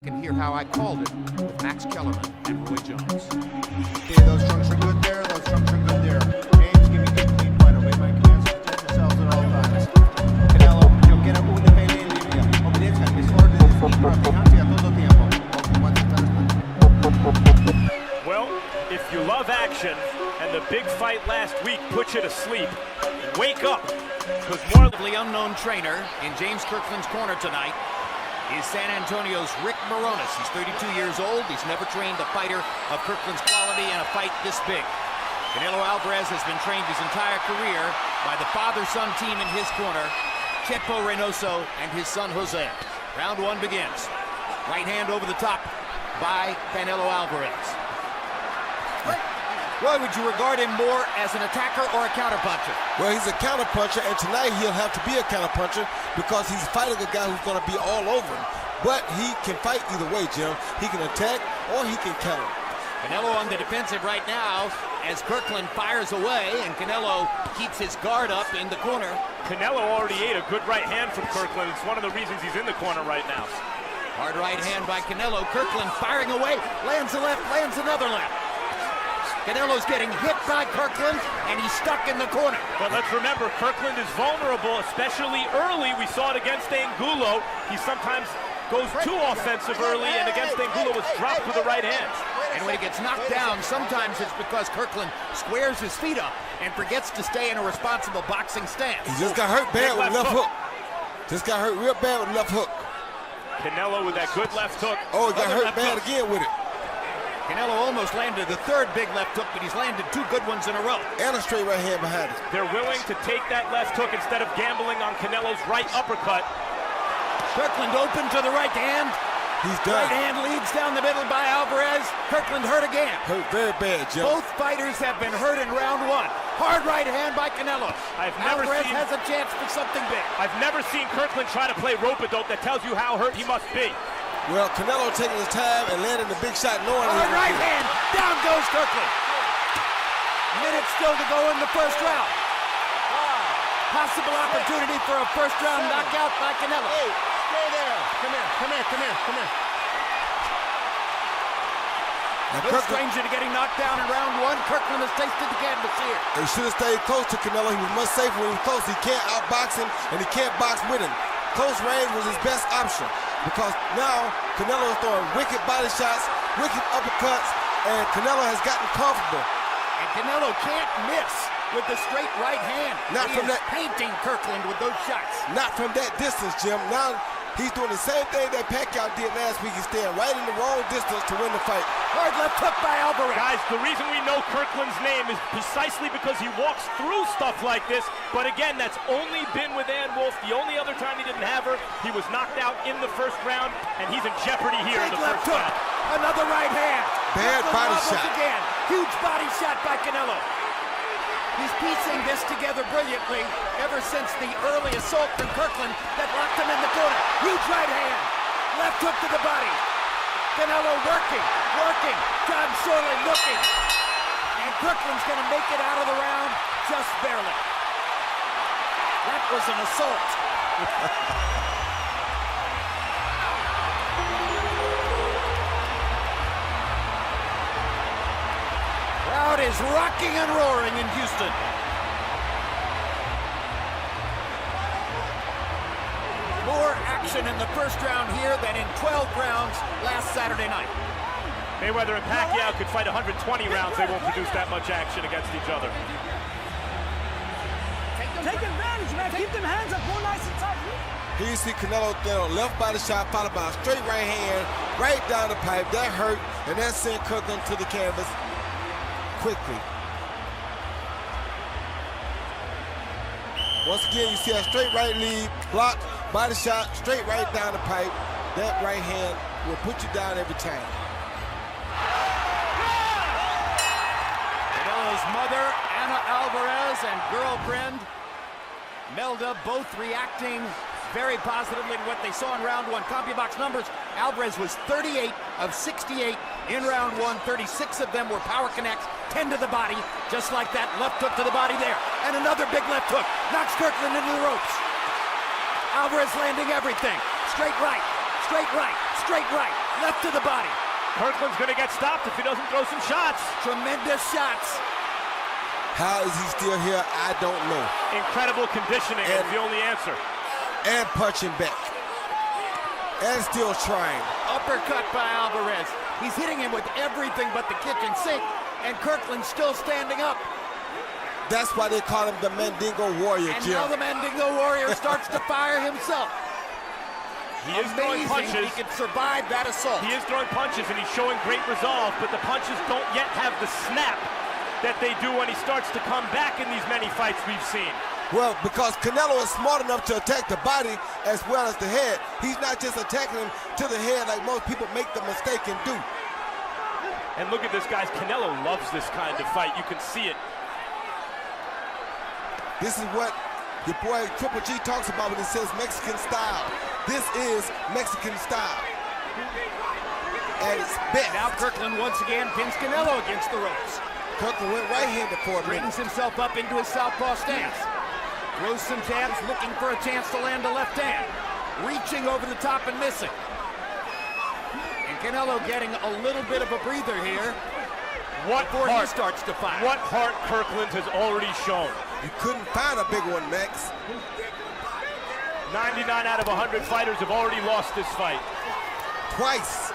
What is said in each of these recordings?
Can hear how I called it with Max Kellerman and Roy Jones. Okay, those trunks are good there. Those trunks are good there. James, give me good clean fight. Obey my commands. Protect yourselves at all times. Canelo, yo quiero una pelea limpia. Obediencia. Mis órdenes y vigilancia todo tiempo. Well, if you love action and the big fight last week put you to sleep, wake up, because more The unknown trainer in James Kirkland's corner tonight is San Antonio's Rick Moronis. He's 32 years old. He's never trained a fighter of Kirkland's quality in a fight this big. Canelo Alvarez has been trained his entire career by the father-son team in his corner, Chepo Reynoso and his son Jose. Round one begins. Right hand over the top by Canelo Alvarez. Roy, would you regard him more as an attacker or a counterpuncher? Well, he's a counterpuncher, and tonight he'll have to be a counterpuncher because he's fighting a guy who's going to be all over him. But he can fight either way, Jim. He can attack or he can counter. Canelo on the defensive right now as Kirkland fires away, and Canelo keeps his guard up in the corner. Canelo already ate a good right hand from Kirkland. It's one of the reasons he's in the corner right now. Hard right hand by Canelo. Kirkland firing away, lands a left, lands another left. Canelo's getting hit by Kirkland, and he's stuck in the corner. But let's remember, Kirkland is vulnerable, especially early. We saw it against Angulo. He sometimes goes too offensive early, and against Angulo was dropped with the right hand. And when he gets knocked down, sometimes it's because Kirkland squares his feet up and forgets to stay in a responsible boxing stance. He just got hurt bad with left hook. Just got hurt real bad with left hook. Canelo with that good left hook. Oh, he got hurt bad again with it. Canelo almost landed the third big left hook, but he's landed two good ones in a row. And a straight right hand behind it. They're willing to take that left hook instead of gambling on Canelo's right uppercut. Kirkland open to the right hand. He's done. Right hand leads down the middle by Alvarez. Kirkland hurt again. Hurt very bad, Jim. Both fighters have been hurt in round one. Hard right hand by Canelo. Alvarez has a chance for something big. I've never seen Kirkland try to play rope-a-dope. That tells you how hurt he must be. Well, Canelo taking his time and landing the big shot knowing Hard right hand. Down goes Kirkland. Minutes still to go in the first round. Possible opportunity for a first round knockout by Canelo. Hey, stay there. Come here, come here, come here, come here. No stranger to getting knocked down in round one. Kirkland has tasted the canvas here. He should have stayed close to Canelo. He was much safer when he was close. He can't outbox him, and he can't box with him. Close range was his best option because now Canelo is throwing wicked body shots, wicked uppercuts, and Canelo has gotten comfortable. And Canelo can't miss with the straight right hand. Not from that painting Kirkland with those shots. Not from that distance, Jim. Now he's doing the same thing that Pacquiao did last week. He's staying right in the wrong distance to win the fight. Hard left hook by Alvarez. Guys, the reason we know Kirkland's name is precisely because he walks through stuff like this. But again, that's only been with Ann Wolf. The only other time he didn't have her, he was knocked out in the first round, and he's in jeopardy here in the first round. Another right hand. Bad body shot. Again. Huge body shot by Canelo. He's piecing this together brilliantly ever since the early assault from Kirkland that locked him in the corner. Huge right hand. Left hook to the body. Canelo working. John Shorley looking. And Kirkland's going to make it out of the round just barely. That was an assault. Crowd is rocking and roaring in Houston. More action in the first round here than in 12 rounds last Saturday night. Mayweather and Pacquiao could fight 120 rounds. They won't produce that much action against each other. Take advantage, man. Keep them hands up. Go nice and tight. Here you see Canelo throw a left body shot followed by a straight right hand right down the pipe. That hurt, and that sent Kirkland to the canvas quickly. Once again, you see a straight right lead, block, body shot, straight right down the pipe. That right hand will put you down every time. Canelo's mother, Anna Alvarez, and girlfriend, Melda, both reacting very positively to what they saw in round one. CompuBox numbers, Alvarez was 38 of 68 in round one. 36 of them were power connects, 10 to the body, just like that. Left hook to the body there. And another big left hook. Knocks Kirkland into the ropes. Alvarez landing everything. Straight right, straight right, straight right. Left to the body. Kirkland's going to get stopped if he doesn't throw some shots. Tremendous shots. How is he still here? I don't know. Incredible conditioning is the only answer. And punching back. And still trying. Uppercut by Alvarez. He's hitting him with everything but the kitchen sink, and Kirkland's still standing up. That's why they call him the Mandingo Warrior, And Jim. now the Mandingo Warrior starts to fire himself. He is throwing Amazing punches. he can survive that assault. He is throwing punches, and he's showing great resolve, but the punches don't yet have the snap that they do when he starts to come back in these many fights we've seen. Well, because Canelo is smart enough to attack the body as well as the head. He's not just attacking him to the head like most people make the mistake and do. And look at this, guys. Canelo loves this kind of fight. You can see it. This is what your boy Triple G talks about when he says Mexican style. This is Mexican style. At its best. Now Kirkland once again pins Canelo against the ropes. Kirkland went right-handed for a minute. Brings himself up into his southpaw stance. Throws some jabs, looking for a chance to land a left hand. Reaching over the top and missing. And Canelo getting a little bit of a breather here before he starts to fire. What heart Kirkland has already shown. You couldn't find a big one, Max. 99 out of 100 fighters have already lost this fight. Twice.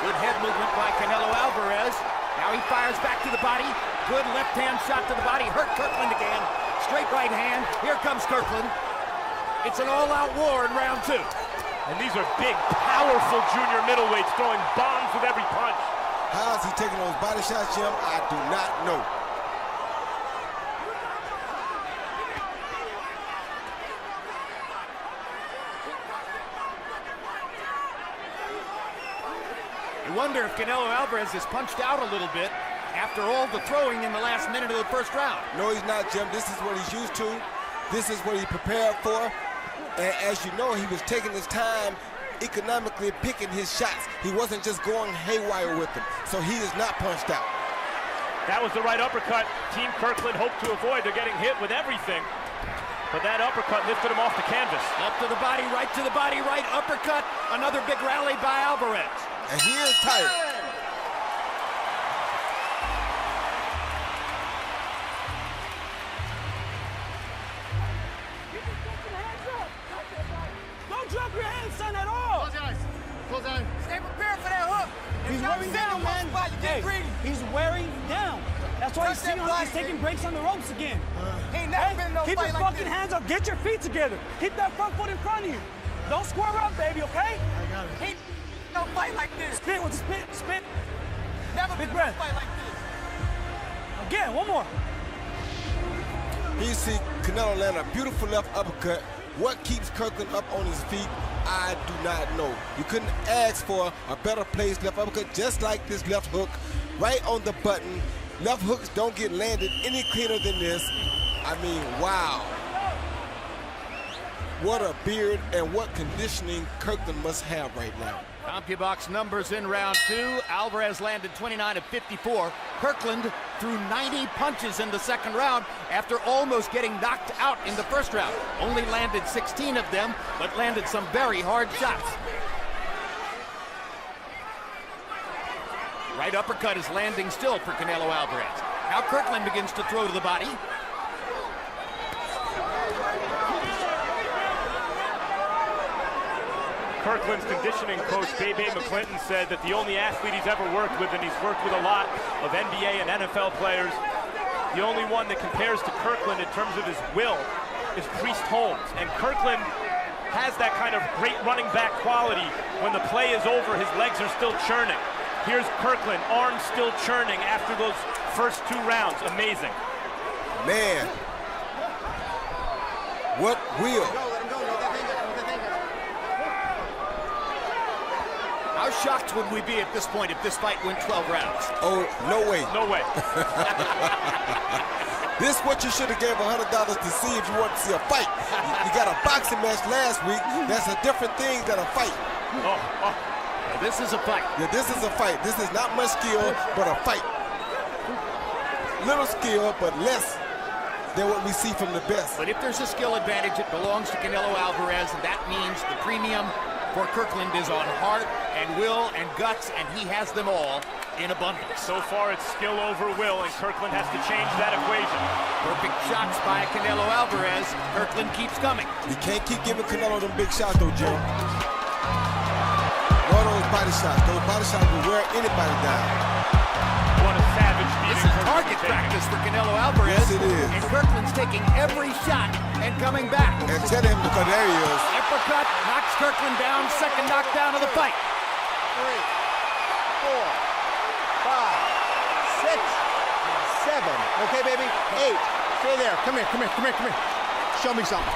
Good head movement by Canelo Alvarez. Now he fires back to the body. Good left-hand shot to the body. Hurt Kirkland again. Straight right hand. Here comes Kirkland. It's an all-out war in round two. And these are big, powerful junior middleweights throwing bombs with every punch. How is he taking those body shots, Jim? I do not know. You wonder if Canelo Alvarez is punched out a little bit after all the throwing in the last minute of the first round. No, he's not, Jim. This is what he's used to. This is what he prepared for. And as you know, he was taking his time economically picking his shots. He wasn't just going haywire with them. So he is not punched out. That was the right uppercut Team Kirkland hoped to avoid. They're getting hit with everything. But that uppercut lifted him off the canvas. Left to the body, right uppercut. Another big rally by Alvarez. And he is tired. Don't drop your hands, son, at all. Close your eyes. Close your eyes. Stay prepared for that hook. He's wearing down, man. Hey, he's wearing down. That's why he's taking breaks on the ropes again. Ain't never been no Keep your fight like fucking this. hands up. Get your feet together. Keep that front foot in front of you. Don't square up, baby, okay? I got it. Ain't no fight like this. Spit with the spit, spit. Never Big been breath. no fight like this. Again, one more. You see Canelo land a beautiful left uppercut. What keeps Kirkland up on his feet, I do not know. You couldn't ask for a better placed left uppercut, just like this left hook, right on the button. Left hooks don't get landed any cleaner than this. I mean, wow. What a beard and what conditioning Kirkland must have right now. CompuBox numbers in round two. Alvarez landed 29 of 54. Kirkland threw 90 punches in the second round after almost getting knocked out in the first round. Only landed 16 of them, but landed some very hard shots. Right uppercut is landing still for Canelo Alvarez. Now Kirkland begins to throw to the body. Kirkland's conditioning coach, Bebe McClinton, said that the only athlete he's ever worked with, and he's worked with a lot of NBA and NFL players, the only one that compares to Kirkland in terms of his will is Priest Holmes. And Kirkland has that kind of great running back quality. When the play is over, his legs are still churning. Here's Kirkland, arms still churning after those first two rounds. Amazing. Man, what will? How shocked would we be at this point if this fight went 12 rounds? Oh, no way. No way. This is what you should have gave $100 to see if you want to see a fight. You got a boxing match last week. That's a different thing than a fight. This is a fight. Yeah, this is a fight. This is not much skill, but a fight. Little skill, but less than what we see from the best. But if there's a skill advantage, it belongs to Canelo Alvarez, and that means the premium for Kirkland is on heart and will and guts, and he has them all in abundance. So far, it's skill over will, and Kirkland has to change that equation. Perfect shots by Canelo Alvarez. Kirkland keeps coming. You can't keep giving Canelo them big shots, though, Jim. All those body shots. Those body shots will wear anybody down. What a savage beating. This is target practice for Canelo Alvarez. Yes, it is. And Kirkland's taking every shot and coming back. And tell him, because there he is. Uppercut knocks Kirkland down. Second knockdown of the fight. 3, 4, 5, 6, 7. Okay, baby. 8. Stay there. Come here, come here, come here, come here. Show me something.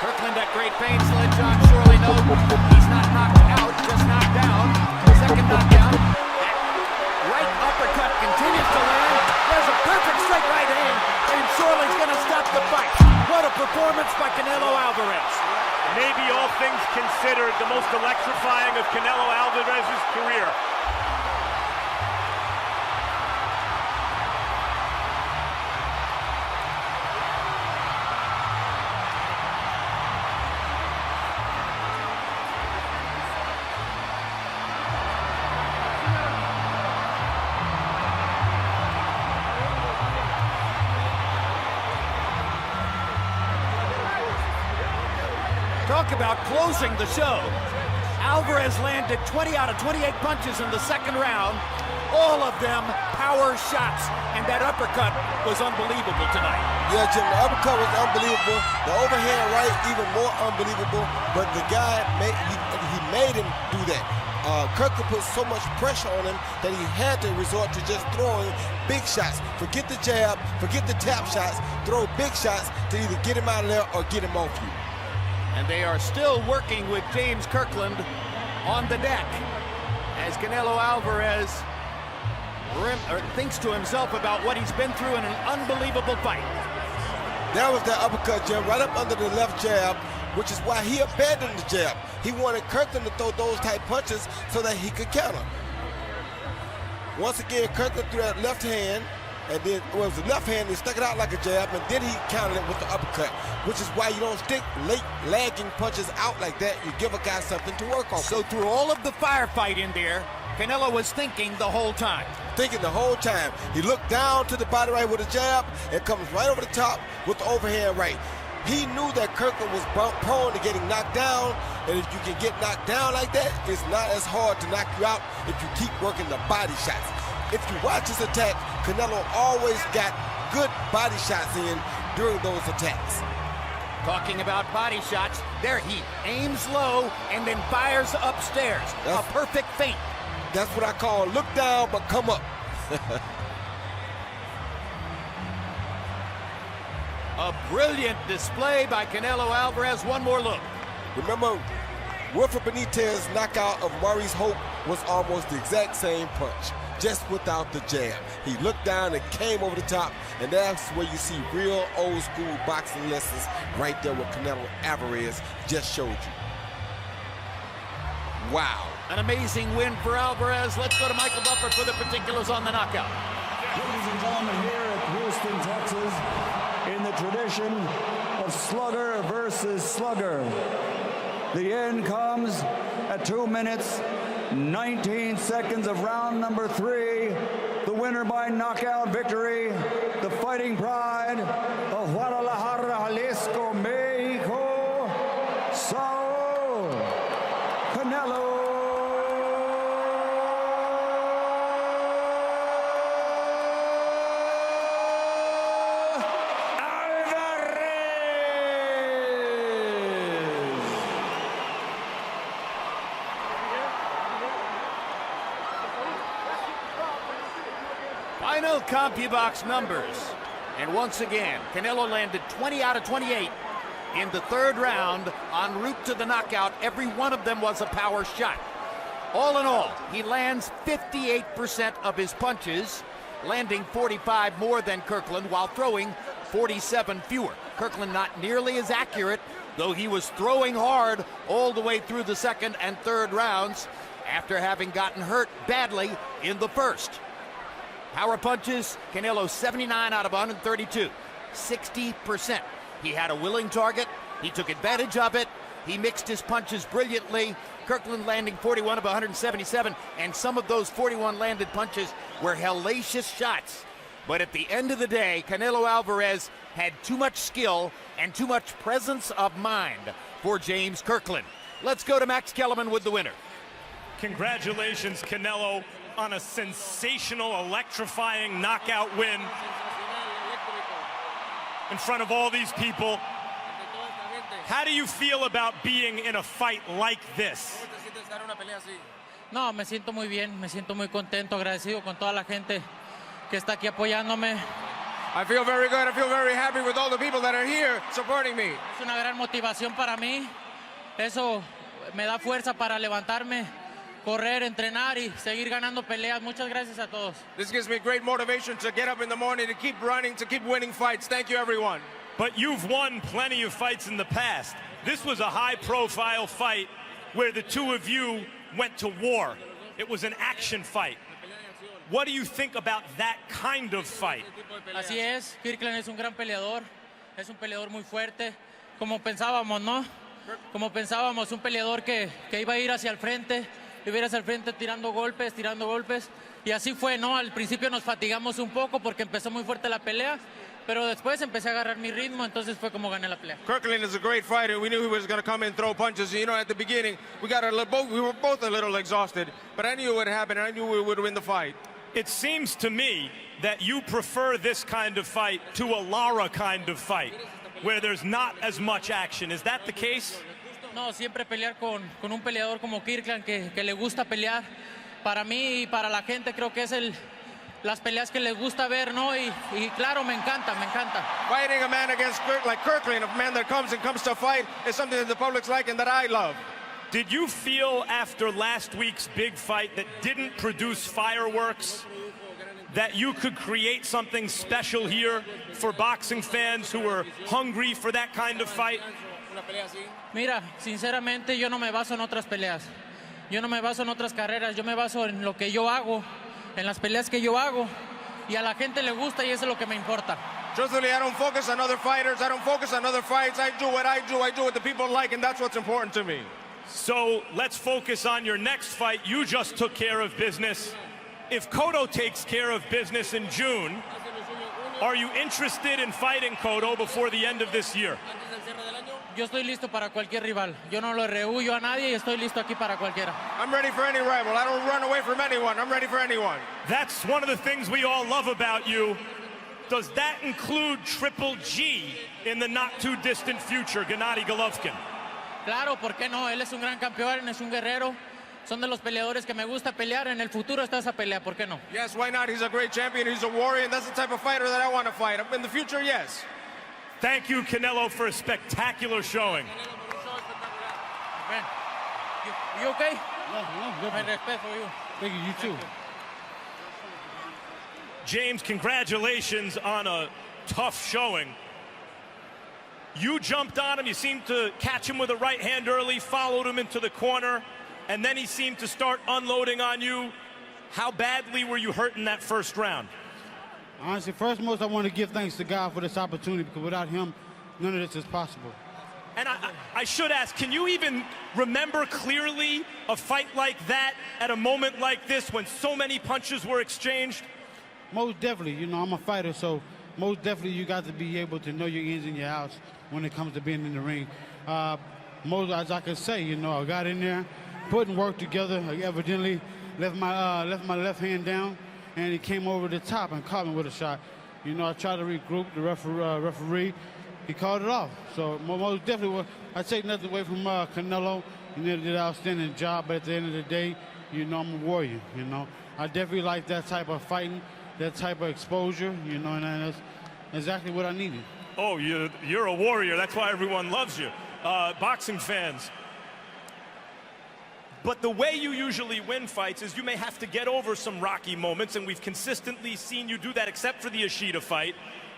Kirkland at great pains to let John Shorley know he's not knocked out, just knocked down. Second knockdown. That right uppercut continues to land. There's a perfect straight right hand, and Shorley's going to stop the fight. What a performance by Canelo Alvarez. Maybe all things considered, the most electrifying of Canelo Alvarez's career. Talk about closing the show. Alvarez landed 20 out of 28 punches in the second round. All of them power shots, and that uppercut was unbelievable tonight. Yeah, Jim, the uppercut was unbelievable. The overhand right, even more unbelievable. But the guy, he made him do that. Kirkland put so much pressure on him that he had to resort to just throwing big shots. Forget the jab, forget the tap shots, throw big shots to either get him out of there or get him off you. And they are still working with James Kirkland on the deck as Canelo Alvarez thinks to himself about what he's been through in an unbelievable fight. That was that uppercut, Jim, right up under the left jab, which is why he abandoned the jab. He wanted Kirkland to throw those type punches so that he could counter. Once again, Kirkland threw that left hand, and then it was the left hand, he stuck it out like a jab, and then he countered it with the uppercut, which is why you don't stick late lagging punches out like that. You give a guy something to work on. So through all of the firefight in there, Canelo was thinking the whole time. Thinking the whole time. He looked down to the body right with a jab and comes right over the top with the overhand right. He knew that Kirkland was prone to getting knocked down, and if you can get knocked down like that, it's not as hard to knock you out if you keep working the body shots. If you watch his attack, Canelo always got good body shots in during those attacks. Talking about body shots, there he aims low and then fires upstairs. A perfect feint. That's what I call look down but come up. A brilliant display by Canelo Alvarez. One more look. Remember, Wilfred Benitez's knockout of Maurice Hope was almost the exact same punch, just without the jab. He looked down and came over the top, and that's where you see real old school boxing lessons right there what Canelo Alvarez just showed you. Wow. An amazing win for Alvarez. Let's go to Michael Buffer for the particulars on the knockout. Ladies and gentlemen, here at Houston, Texas, in the tradition of slugger versus slugger, the end comes at 2 minutes, 19 seconds of round number 3. The winner by knockout victory, the Fighting Pride of Guadalajara, Jalisco, Mexico, Saul Canelo Final CompuBox numbers. And once again, Canelo landed 20 out of 28 in the third round en route to the knockout. Every one of them was a power shot. All in all, he lands 58% of his punches, landing 45 more than Kirkland while throwing 47 fewer. Kirkland not nearly as accurate, though he was throwing hard all the way through the second and third rounds after having gotten hurt badly in the first. Power punches, Canelo 79 out of 132. 60%. He had a willing target. He took advantage of it. He mixed his punches brilliantly. Kirkland landing 41 of 177, and some of those 41 landed punches were hellacious shots. But at the end of the day, Canelo Alvarez had too much skill and too much presence of mind for James Kirkland. Let's go to Max Kellerman with the winner. Congratulations, Canelo, on a sensational, electrifying knockout win in front of all these people. How do you feel about being in a fight like this? No, me siento muy bien, me siento muy contento, agradecido con toda la gente que está aquí apoyándome. I feel very good. I feel very happy with all the people that are here supporting me. Es una gran motivación para mí. Eso me da fuerza para levantarme, correr, entrenar y seguir ganando peleas. Muchas gracias a todos. This gives me great motivation to get up in the morning, to keep running, to keep winning fights. Thank you, everyone. But you've won plenty of fights in the past. This was a high-profile fight where the two of you went to war. It was an action fight. What do you think about that kind of fight? Así es, Kirkland es un gran peleador, es un peleador muy fuerte, como pensábamos, ¿no? Como pensábamos, un peleador que iba a ir hacia el frente, iba a ir hacia el frente tirando golpes, y así fue, ¿no? Al principio nos fatigamos un poco porque empezó muy fuerte la pelea, pero después empecé a agarrar mi ritmo, entonces fue como gané la pelea. Kirkland is a great fighter. We knew he was going to come in and throw punches. You know, at the beginning, we were both a little exhausted, but I knew what happened, and I knew we would win the fight. It seems to me that you prefer this kind of fight to a Lara kind of fight, where there's not as much action. Is that the case? No, siempre pelear con un peleador como Kirkland que le gusta pelear. Para mí y para la gente creo que es las peleas que les gusta ver, ¿no? Y claro, me encanta. Fighting a man against like Kirkland, a man that comes to fight, is something that the public's like and that I love. Did you feel after last week's big fight that didn't produce fireworks that you could create something special here for boxing fans who are hungry for that kind of fight? Mira, sinceramente yo no me baso en otras peleas. Yo no me baso en otras carreras, yo me baso en lo que yo hago, en las peleas que yo hago, y a la gente le gusta y eso es lo que me importa. Truthfully, I don't focus on other fighters, I don't focus on other fights. I do what I do what the people like, and that's what's important to me. So let's focus on your next fight. You just took care of business. If Cotto takes care of business in June, are you interested in fighting Cotto before the end of this year? Yo estoy listo para cualquier rival. Yo no lo rehuyo a nadie y estoy listo aquí para cualquiera. I'm ready for any rival. I don't run away from anyone. I'm ready for anyone. That's one of the things we all love about you. Does that include Triple G in the not too distant future, Gennady Golovkin? Claro, ¿por qué no? Él es un gran campeón, es un guerrero. Son de los peleadores que me gusta pelear. En el futuro está esa pelea, ¿por qué no? Yes, why not? He's a great champion. He's a warrior, and that's the type of fighter that I want to fight. In the future, yes. Thank you, Canelo, for a spectacular showing. Man, you okay? No, My respect for you. Thank you, you too. James, congratulations on a tough showing. You jumped on him, you seemed to catch him with a right hand early, followed him into the corner, and then he seemed to start unloading on you. How badly were you hurt in that first round? Honestly, first and most, I want to give thanks to God for this opportunity, because without him, none of this is possible. And I should ask, can you even remember clearly a fight like that at a moment like this when so many punches were exchanged? Most definitely, you know, I'm a fighter, so most definitely you got to be able to know your ins and your outs when it comes to being in the ring. Most, as I can say, you know, I got in there, putting work together. I evidently left my left hand down, and he came over the top and caught me with a shot. You know, I tried to regroup the referee. He called it off. So most definitely, I take nothing away from Canelo. He did an outstanding job, but at the end of the day, you know, I'm a warrior, you know. I definitely like that type of fighting, that type of exposure, you know, and that's exactly what I needed. Oh, you're a warrior. That's why everyone loves you. Boxing fans. But the way you usually win fights is you may have to get over some rocky moments, and we've consistently seen you do that except for the Ishida fight.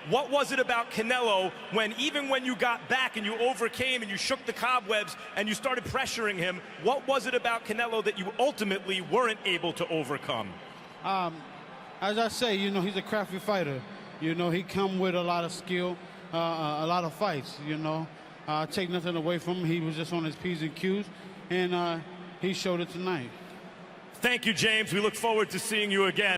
What was it about Canelo when, even when you got back and you overcame and you shook the cobwebs and you started pressuring him, what was it about Canelo that you ultimately weren't able to overcome? As I say, you know, he's a crafty fighter. You know, he come with a lot of skill, a lot of fights, you know. Take nothing away from him. He was just on his P's and Q's, and he showed it tonight. Thank you, James. We look forward to seeing you again.